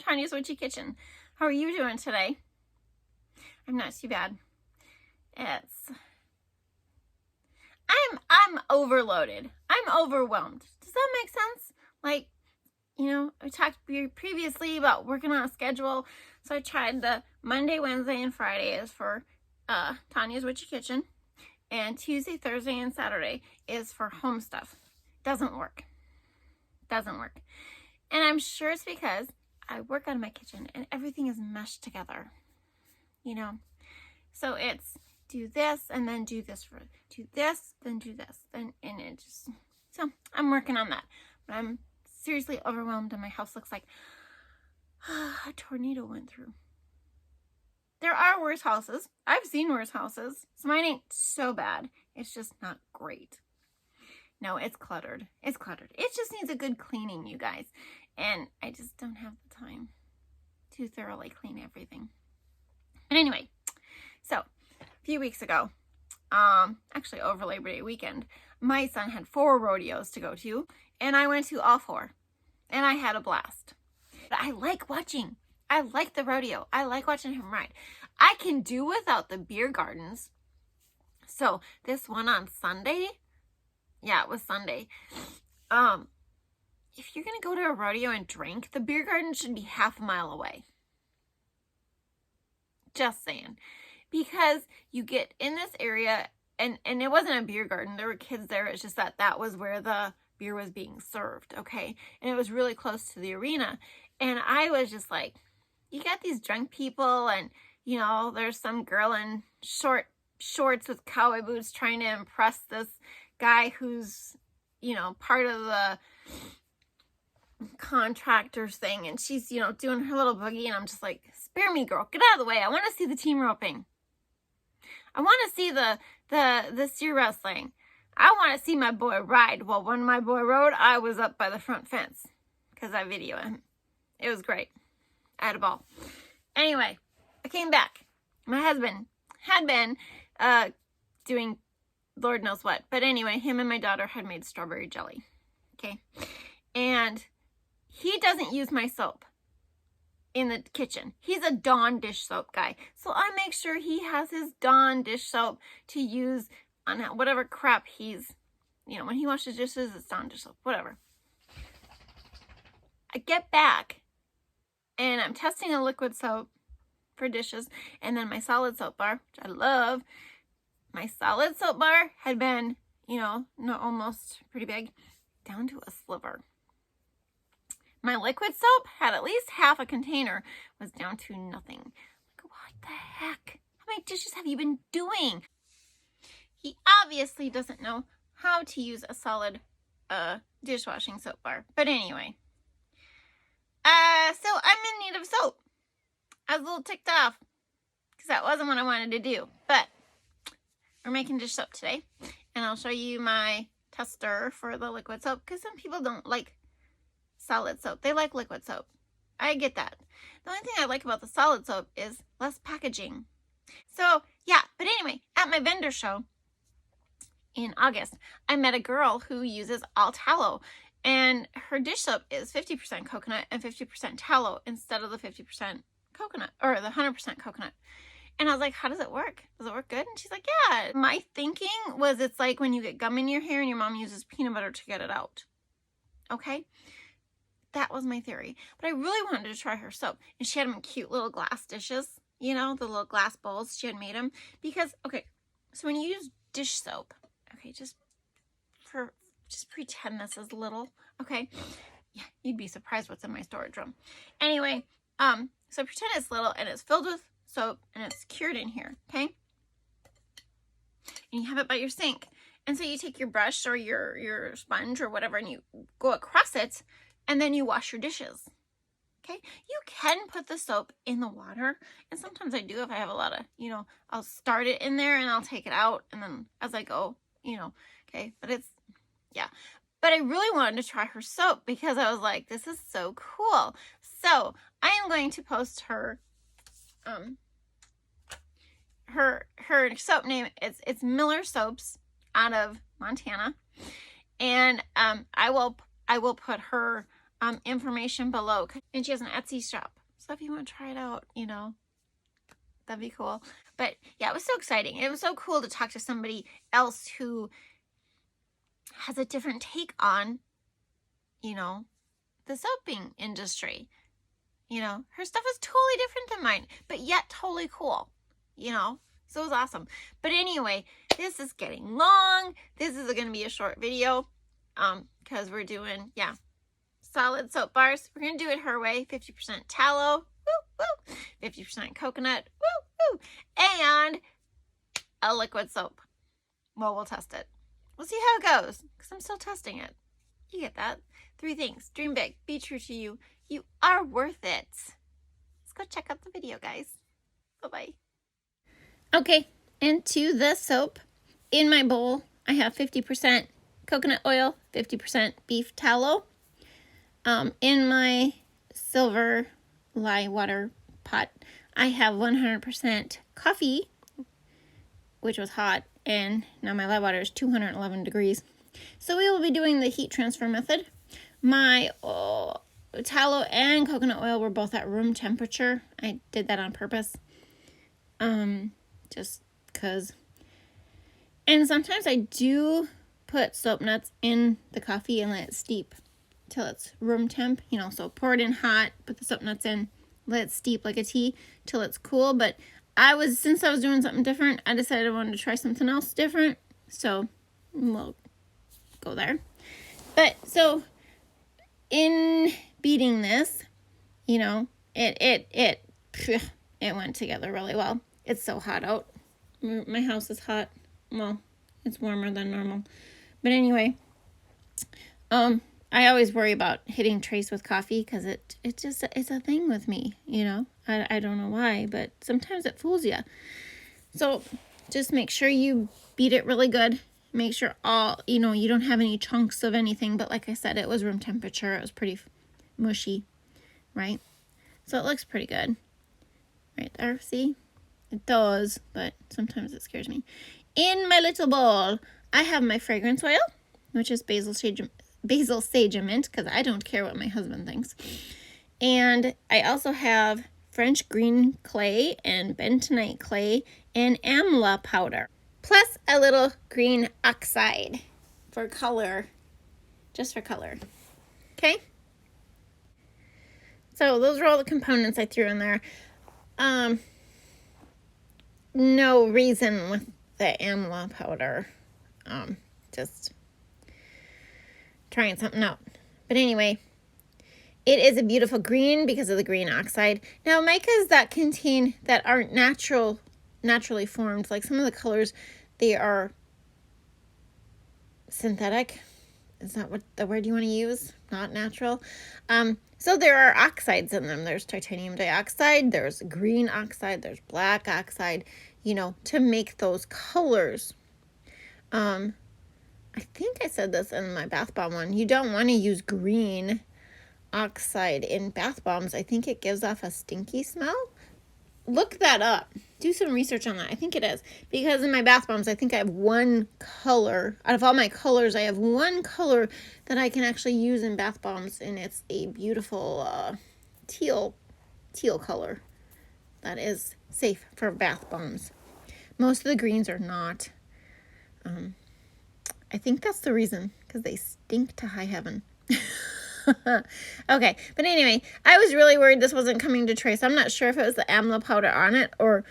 Tonya's Witchy Kitchen. How are you doing today? I'm not too bad. I'm overloaded. I'm overwhelmed. Does that make sense? Like, you know, I talked previously about working on a schedule. So I tried the Monday, Wednesday, and Friday is for Tonya's Witchy Kitchen. And Tuesday, Thursday, and Saturday is for home stuff. Doesn't work. Doesn't work. And I'm sure it's because I work on my kitchen and everything is meshed together. You know? So it's do this and then do this for do this, then do this. And it just, so I'm working on that. But I'm seriously overwhelmed and my house looks like a tornado went through. There are worse houses. I've seen worse houses. So mine ain't so bad. It's just not great. No, it's cluttered. It's cluttered. It just needs a good cleaning, you guys. And I just don't have the time to thoroughly clean everything. But anyway, so a few weeks ago, actually over Labor Day weekend, my son had 4 rodeos to go to, and I went to all 4, and I had a blast. But I like watching. I like the rodeo. I like watching him ride. I can do without the beer gardens. So this one on Sunday, yeah, it was Sunday. If you're going to go to a rodeo and drink, the beer garden should be half a mile away. Just saying. Because you get in this area, and it wasn't a beer garden. There were kids there. It's just that was where the beer was being served, okay? And it was really close to the arena. And I was just like, you got these drunk people, and, you know, there's some girl in shorts with cowboy boots trying to impress this guy who's, you know, part of the contractors thing, and she's, you know, doing her little boogie, and I'm just like, spare me, girl, get out of the way. I want to see the team roping. I want to see the steer wrestling. I want to see my boy ride. Well, when my boy rode, I was up by the front fence because I videoed him. It was great. I had a ball. Anyway, I came back. My husband had been doing Lord knows what. But anyway, him and my daughter had made strawberry jelly. Okay. And he doesn't use my soap in the kitchen. He's a Dawn dish soap guy. So I make sure he has his Dawn dish soap to use on whatever crap he's, you know, when he washes dishes, it's Dawn dish soap, whatever. I get back and I'm testing a liquid soap for dishes, and then my solid soap bar, which I love. My solid soap bar had been, you know, almost pretty big, down to a sliver. My liquid soap had at least half a container, was down to nothing. Like, what the heck? How many dishes have you been doing? He obviously doesn't know how to use a solid dishwashing soap bar. But anyway. So I'm in need of soap. I was a little ticked off because that wasn't what I wanted to do. But we're making dish soap today. And I'll show you my tester for the liquid soap because some people don't like solid soap. They like liquid soap. I get that. The only thing I like about the solid soap is less packaging. So, yeah. But anyway, at my vendor show in August, I met a girl who uses all tallow. And her dish soap is 50% coconut and 50% tallow instead of the 50% coconut or the 100% coconut. And I was like, how does it work? Does it work good? And she's like, yeah. My thinking was it's like when you get gum in your hair and your mom uses peanut butter to get it out. Okay? That was my theory. But I really wanted to try her soap. And she had them in cute little glass dishes. You know, the little glass bowls. She had made them. Because, okay, so when you use dish soap, okay, just pretend this is little, okay? Yeah, you'd be surprised what's in my storage room. Anyway, so pretend it's little and it's filled with soap and it's cured in here, okay? And you have it by your sink. And so you take your brush or your sponge or whatever and you go across it and then you wash your dishes, okay? You can put the soap in the water. And sometimes I do if I have a lot of, you know, I'll start it in there and I'll take it out and then as I go, you know, okay? But it's, yeah, but I really wanted to try her soap because I was like, this is so cool. So I am going to post her soap name. It's MillerSoaps out of Montana, and I will put her information below. And she has an Etsy shop. So if you want to try it out, you know, that'd be cool. But yeah, it was so exciting. It was so cool to talk to somebody else who has a different take on, you know, the soaping industry. You know, her stuff is totally different than mine, but yet totally cool, you know. So it was awesome. But anyway, this is getting long. This is going to be a short video because we're doing, yeah, solid soap bars. We're going to do it her way. 50% tallow, woo, woo, 50% coconut, woo, woo, and a liquid soap. Well, we'll test it. We'll see how it goes because I'm still testing it. You get that? 3 things. Dream big. Be true to you. You are worth it. Let's go check out the video, guys. Bye-bye. Okay, into the soap. In my bowl, I have 50% coconut oil, 50% beef tallow. In my silver lye water pot, I have 100% coffee, which was hot, and now my lye water is 211 degrees. So we will be doing the heat transfer method. My tallow and coconut oil were both at room temperature. I did that on purpose. Just because. And sometimes I do put soap nuts in the coffee and let it steep till it's room temp. You know, so pour it in hot, put the soap nuts in, let it steep like a tea till it's cool. But since I was doing something different, I decided I wanted to try something else different. So we'll go there. But so in beating this, you know, it went together really well. It's so hot out. My house is hot. Well, it's warmer than normal. But anyway, I always worry about hitting trace with coffee because it's a thing with me, you know. I don't know why, but sometimes it fools you. So just make sure you beat it really good. Make sure you don't have any chunks of anything. But like I said, it was room temperature. It was pretty mushy, right? So it looks pretty good. Right there, see? It does, but sometimes it scares me. In my little bowl, I have my fragrance oil, which is basil sage and mint, because I don't care what my husband thinks. And I also have French green clay and bentonite clay and amla powder, plus a little green oxide for color, just for color. Okay? So those are all the components I threw in there. No reason with the amla powder. Just trying something out. But anyway, it is a beautiful green because of the green oxide. Now, micas that aren't naturally formed, like some of the colors, they are synthetic. Is that what the word you want to use? Not natural. So there are oxides in them. There's titanium dioxide, there's green oxide, there's black oxide, you know, to make those colors. I think I said this in my bath bomb one. You don't want to use green oxide in bath bombs. I think it gives off a stinky smell. Look that up. Do some research on that. I think it is. Because in my bath bombs, I think I have one color. Out of all my colors, I have one color that I can actually use in bath bombs. And it's a beautiful teal color. That is safe for bath bombs. Most of the greens are not. I think that's the reason. Because they stink to high heaven. Okay, but anyway, I was really worried this wasn't coming to trace. I'm not sure if it was the amla powder on it or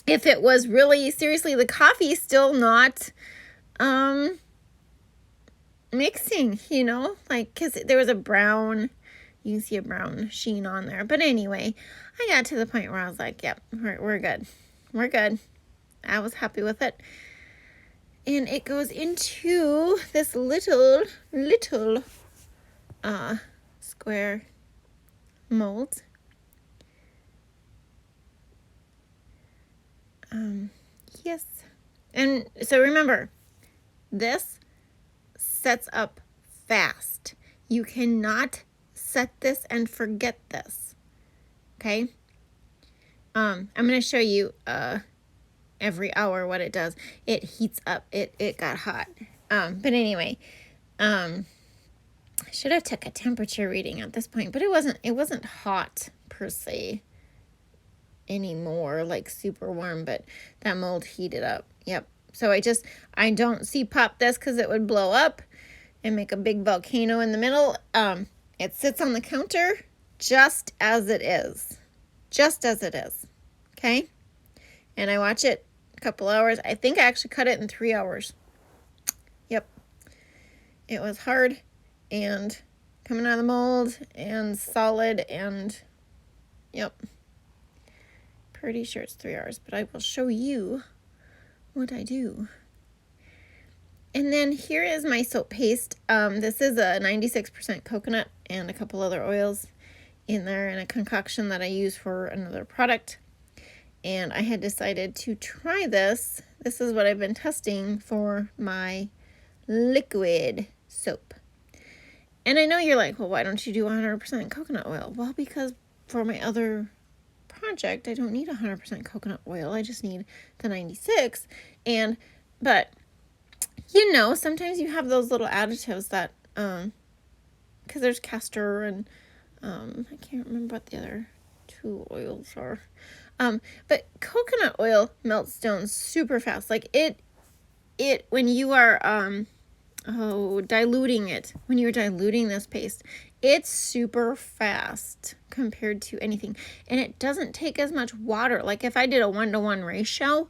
if it was really, seriously, the coffee still not mixing, you know, like, because there was a brown, you can see a brown sheen on there. But anyway, I got to the point where I was like, yep, we're good. We're good. I was happy with it. And it goes into this little square mold. Yes. And so remember, this sets up fast. You cannot set this and forget this. Okay? I'm going to show you every hour what it does. It heats up. It got hot. But anyway, I should have took a temperature reading at this point, but it wasn't hot per se anymore, like super warm, but that mold heated up. Yep. So I don't see pop this because it would blow up and make a big volcano in the middle. It sits on the counter just as it is. Just as it is. Okay? And I watch it a couple hours. I think I actually cut it in 3 hours. Yep. It was hard and coming out of the mold and solid and yep. Pretty sure it's 3 hours, but I will show you what I do. And then here is my soap paste. This is a 96% coconut and a couple other oils in there and a concoction that I use for another product. And I had decided to try this. This is what I've been testing for my liquid soap. And I know you're like, well, why don't you do 100% coconut oil? Well, because for my other project, I don't need 100% coconut oil. I just need the 96. But you know, sometimes you have those little additives that, because there's castor and, I can't remember what the other two oils are. But coconut oil melts down super fast. Like when you are, diluting it, when you're diluting this paste, it's super fast compared to anything. And it doesn't take as much water. Like if I did a 1-to-1 ratio,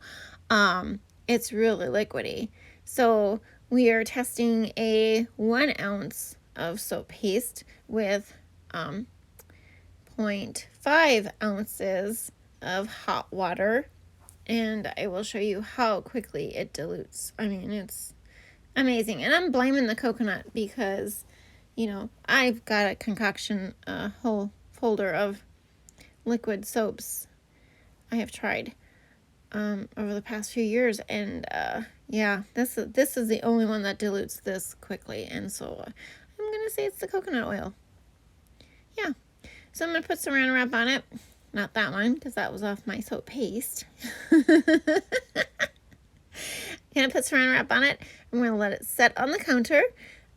it's really liquidy. So we are testing a 1 ounce of soap paste with 0.5 ounces of hot water. And I will show you how quickly it dilutes. I mean, it's amazing. And I'm blaming the coconut because, you know, I've got a concoction, a whole folder of liquid soaps I have tried over the past few years, and yeah, this is the only one that dilutes this quickly, and so I'm gonna say it's the coconut oil. Yeah, so I'm gonna put saran wrap on it. Not that one, because that was off my soap paste. Gonna put saran wrap on it. I'm gonna let it set on the counter.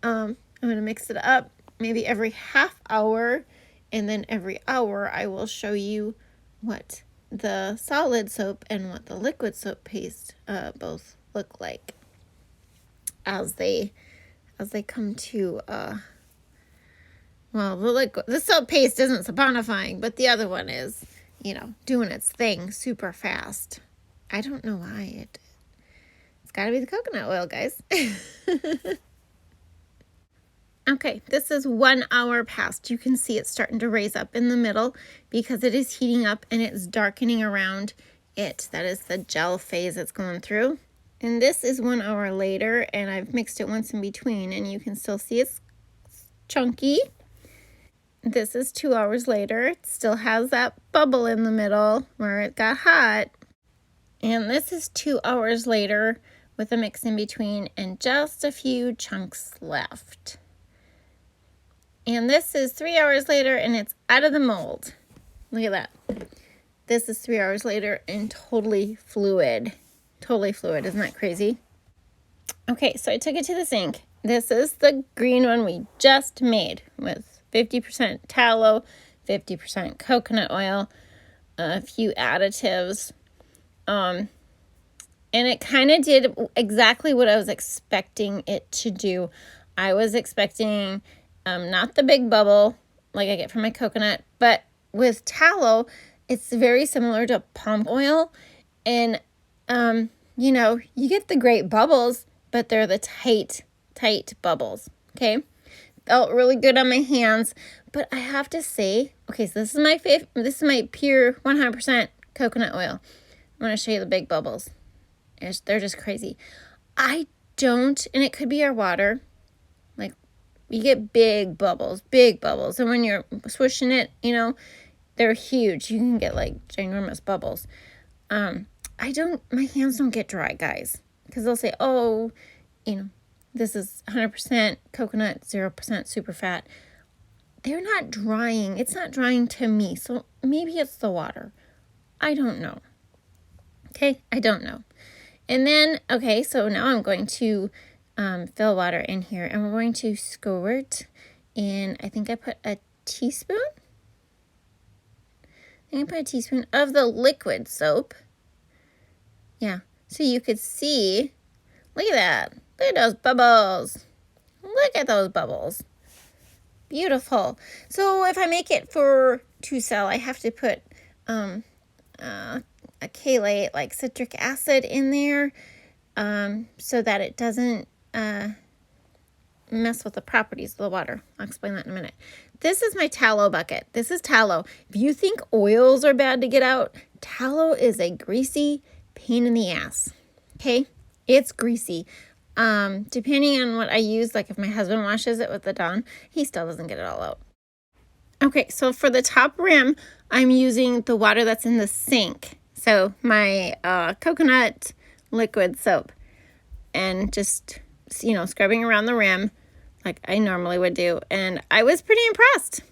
I'm gonna mix it up maybe every half hour, and then every hour I will show you what the solid soap and what the liquid soap paste both look like as they come to well, the soap paste isn't saponifying, but the other one is, you know, doing its thing super fast. I don't know why it's got to be the coconut oil, guys. Okay, this is 1 hour past. You can see it's starting to raise up in the middle because it is heating up and it's darkening around it. That is the gel phase it's going through. And this is 1 hour later, and I've mixed it once in between, and you can still see it's chunky. This is 2 hours later. It still has that bubble in the middle where it got hot. And this is 2 hours later with a mix in between and just a few chunks left. And this is 3 hours later, and it's out of the mold. Look at that. This is 3 hours later and totally fluid. Totally fluid. Isn't that crazy? Okay, so I took it to the sink. This is the green one we just made with 50% tallow, 50% coconut oil, a few additives. And it kind of did exactly what I was expecting it to do. I was expecting not the big bubble like I get from my coconut, but with tallow, it's very similar to palm oil. And, you know, you get the great bubbles, but they're the tight bubbles, okay? Felt really good on my hands, but I have to say, okay, so this is my pure 100% coconut oil. I'm going to show you the big bubbles. They're just crazy. I don't, and it could be our water, like, you get big bubbles, and when you're swishing it, you know, they're huge. You can get, like, ginormous bubbles. My hands don't get dry, guys, because they'll say, oh, you know, this is 100% coconut, 0% super fat. They're not drying. It's not drying to me, so maybe it's the water. I don't know. Okay, I don't know. And then, okay, so now I'm going to fill water in here, and we're going to squirt And I think I put a teaspoon. I put a teaspoon of the liquid soap. Yeah, so you could see, look at that. Look at those bubbles. Look at those bubbles. Beautiful. So if I make it for to sell, I have to put a chelate, like citric acid in there, so that it doesn't mess with the properties of the water. I'll explain that in a minute. This is my tallow bucket. This is tallow. If you think oils are bad to get out, tallow is a greasy pain in the ass. Okay? It's greasy. Depending on what I use, like if my husband washes it with the Dawn, he still doesn't get it all out. Okay, so for the top rim, I'm using the water that's in the sink. So my coconut liquid soap, and just, scrubbing around the rim like I normally would do. And I was pretty impressed.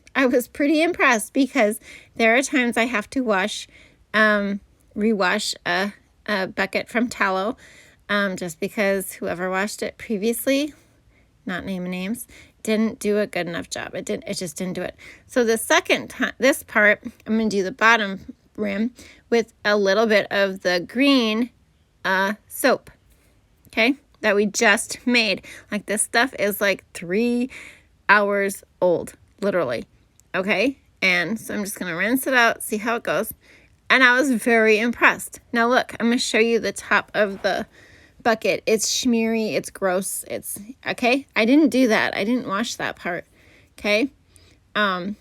Because there are times I have to rewash a bucket from tallow, just because whoever washed it previously, not naming names, didn't do a good enough job. It just didn't do it. So the second time, this part, I'm going to do the bottom rim with a little bit of the green soap. Okay? That we just made. Like, this stuff is like 3 hours old, literally. Okay? And so I'm just going to rinse it out, see how it goes. And I was very impressed. Now look, I'm going to show you the top of the bucket. It's smeary, it's gross, it's, okay? I didn't do that. I didn't wash that part. Okay? So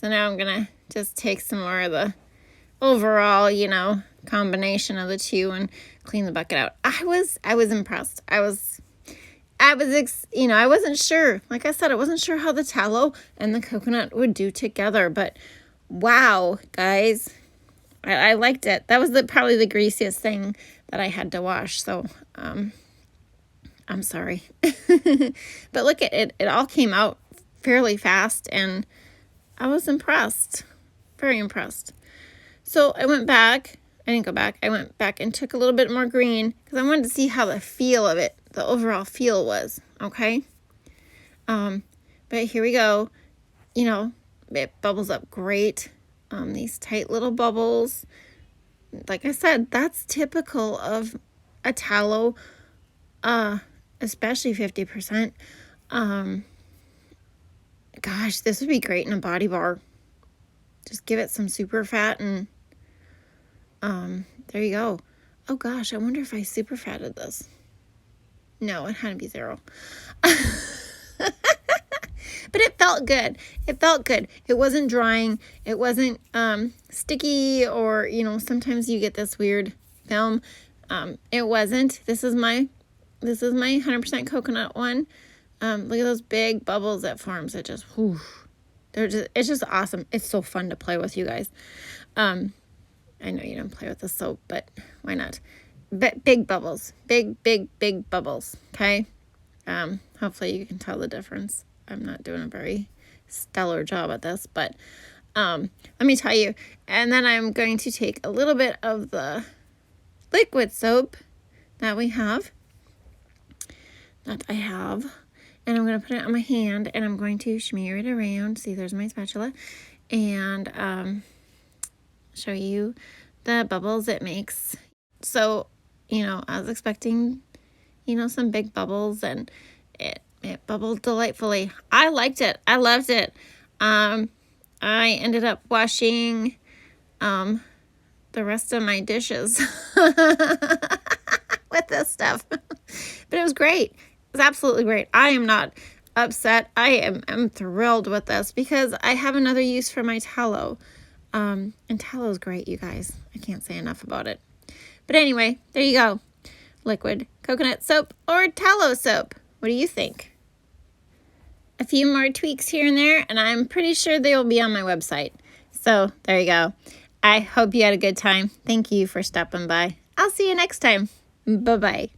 now I'm going to just take some more of the overall, combination of the two and clean the bucket out. I was impressed. I wasn't sure. Like I said, I wasn't sure how the tallow and the coconut would do together, but wow, guys, I liked it. That was probably the greasiest thing that I had to wash. So, I'm sorry, but look at it. It all came out fairly fast, and I was impressed, very impressed. So I went back. I didn't go back. I went back and took a little bit more green because I wanted to see how the feel of it, the overall feel was. Okay. But here we go. It bubbles up great. These tight little bubbles. Like I said, that's typical of a tallow, especially 50%. Gosh, this would be great in a body bar. Just give it some super fat and there you go. Oh gosh, I wonder if I super fatted this. No, it had to be 0. But it felt good. It wasn't drying. It wasn't sticky, or sometimes you get this weird film. It wasn't. This is my 100% coconut one. Look at those big bubbles that forms. It just, it's just awesome. It's so fun to play with, you guys. I know you don't play with the soap, but why not? But big bubbles, big bubbles. Okay. Hopefully you can tell the difference. I'm not doing a very stellar job at this, but let me tell you. And then I'm going to take a little bit of the liquid soap that I have, and I'm going to put it on my hand, and I'm going to smear it around. See, there's my spatula, and show you the bubbles it makes. So, I was expecting, some big bubbles, and it bubbled delightfully. I liked it. I loved it. I ended up washing the rest of my dishes with this stuff. But it was great. It was absolutely great. I am not upset. I'm thrilled with this because I have another use for my tallow. And tallow is great, you guys. I can't say enough about it. But anyway, there you go. Liquid coconut soap or tallow soap. What do you think? A few more tweaks here and there, and I'm pretty sure they will be on my website. So there you go. I hope you had a good time. Thank you for stopping by. I'll see you next time. Bye-bye.